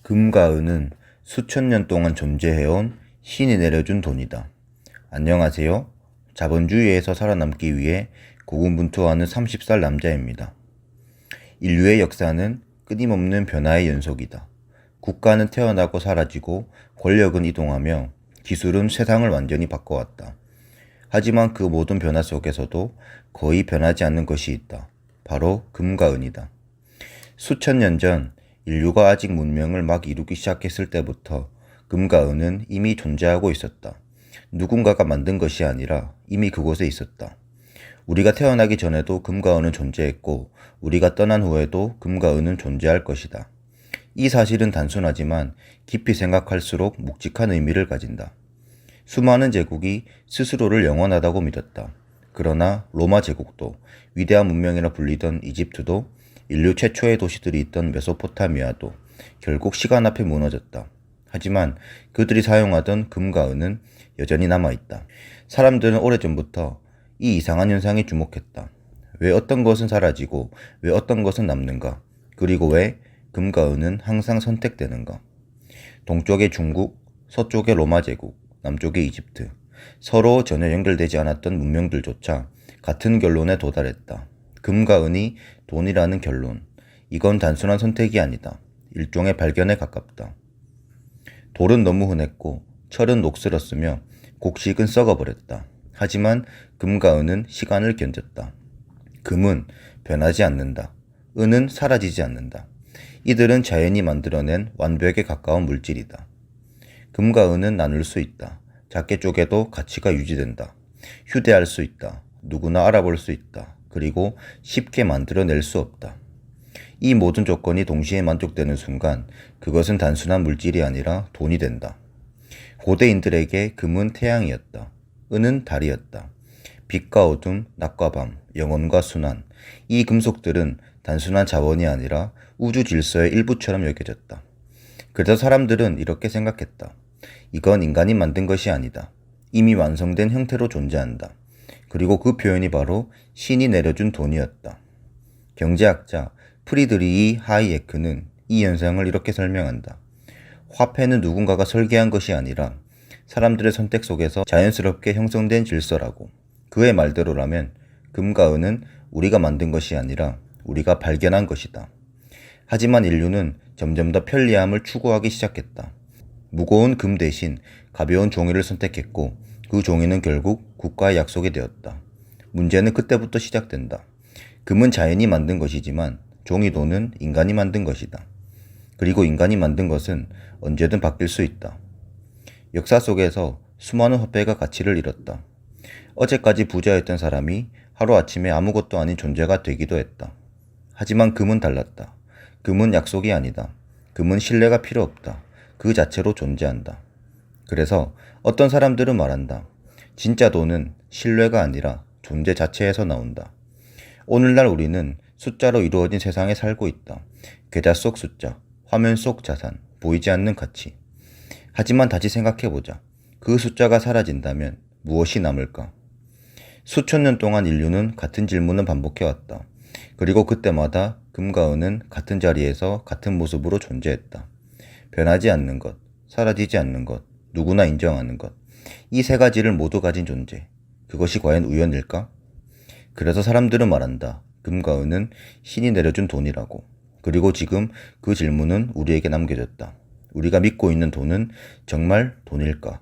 금과 은은 수천 년 동안 존재해온 신이 내려준 돈이다. 안녕하세요. 자본주의에서 살아남기 위해 고군분투하는 30살 남자입니다. 인류의 역사는 끊임없는 변화의 연속이다. 국가는 태어나고 사라지고 권력은 이동하며 기술은 세상을 완전히 바꿔왔다. 하지만 그 모든 변화 속에서도 거의 변하지 않는 것이 있다. 바로 금과 은이다. 수천 년 전 인류가 아직 문명을 막 이루기 시작했을 때부터 금과 은은 이미 존재하고 있었다. 누군가가 만든 것이 아니라 이미 그곳에 있었다. 우리가 태어나기 전에도 금과 은은 존재했고 우리가 떠난 후에도 금과 은은 존재할 것이다. 이 사실은 단순하지만 깊이 생각할수록 묵직한 의미를 가진다. 수많은 제국이 스스로를 영원하다고 믿었다. 그러나 로마 제국도, 위대한 문명이라 불리던 이집트도, 인류 최초의 도시들이 있던 메소포타미아도 결국 시간 앞에 무너졌다. 하지만 그들이 사용하던 금과 은은 여전히 남아있다. 사람들은 오래전부터 이 이상한 현상에 주목했다. 왜 어떤 것은 사라지고 왜 어떤 것은 남는가? 그리고 왜 금과 은은 항상 선택되는가? 동쪽의 중국, 서쪽의 로마 제국, 남쪽의 이집트, 서로 전혀 연결되지 않았던 문명들조차 같은 결론에 도달했다. 금과 은이 돈이라는 결론. 이건 단순한 선택이 아니다. 일종의 발견에 가깝다. 돌은 너무 흔했고 철은 녹슬었으며 곡식은 썩어버렸다. 하지만 금과 은은 시간을 견뎠다. 금은 변하지 않는다. 은은 사라지지 않는다. 이들은 자연이 만들어낸 완벽에 가까운 물질이다. 금과 은은 나눌 수 있다. 작게 쪼개도 가치가 유지된다. 휴대할 수 있다. 누구나 알아볼 수 있다. 그리고 쉽게 만들어낼 수 없다. 이 모든 조건이 동시에 만족되는 순간 그것은 단순한 물질이 아니라 돈이 된다. 고대인들에게 금은 태양이었다. 은은 달이었다. 빛과 어둠, 낮과 밤, 영혼과 순환. 이 금속들은 단순한 자원이 아니라 우주 질서의 일부처럼 여겨졌다. 그래서 사람들은 이렇게 생각했다. 이건 인간이 만든 것이 아니다. 이미 완성된 형태로 존재한다. 그리고 그 표현이 바로 신이 내려준 돈이었다. 경제학자 프리드리히 하이에크는 이 현상을 이렇게 설명한다. 화폐는 누군가가 설계한 것이 아니라 사람들의 선택 속에서 자연스럽게 형성된 질서라고. 그의 말대로라면 금과 은은 우리가 만든 것이 아니라 우리가 발견한 것이다. 하지만 인류는 점점 더 편리함을 추구하기 시작했다. 무거운 금 대신 가벼운 종이를 선택했고 그 종이는 결국 국가의 약속이 되었다. 문제는 그때부터 시작된다. 금은 자연이 만든 것이지만 종이돈은 인간이 만든 것이다. 그리고 인간이 만든 것은 언제든 바뀔 수 있다. 역사 속에서 수많은 화폐가 가치를 잃었다. 어제까지 부자였던 사람이 하루아침에 아무것도 아닌 존재가 되기도 했다. 하지만 금은 달랐다. 금은 약속이 아니다. 금은 신뢰가 필요 없다. 그 자체로 존재한다. 그래서 어떤 사람들은 말한다. 진짜 돈은 신뢰가 아니라 존재 자체에서 나온다. 오늘날 우리는 숫자로 이루어진 세상에 살고 있다. 계좌 속 숫자, 화면 속 자산, 보이지 않는 가치. 하지만 다시 생각해보자. 그 숫자가 사라진다면 무엇이 남을까? 수천 년 동안 인류는 같은 질문을 반복해왔다. 그리고 그때마다 금과 은은 같은 자리에서 같은 모습으로 존재했다. 변하지 않는 것, 사라지지 않는 것, 누구나 인정하는 것. 이 세 가지를 모두 가진 존재. 그것이 과연 우연일까? 그래서 사람들은 말한다. 금과 은은 신이 내려준 돈이라고. 그리고 지금 그 질문은 우리에게 남겨졌다. 우리가 믿고 있는 돈은 정말 돈일까?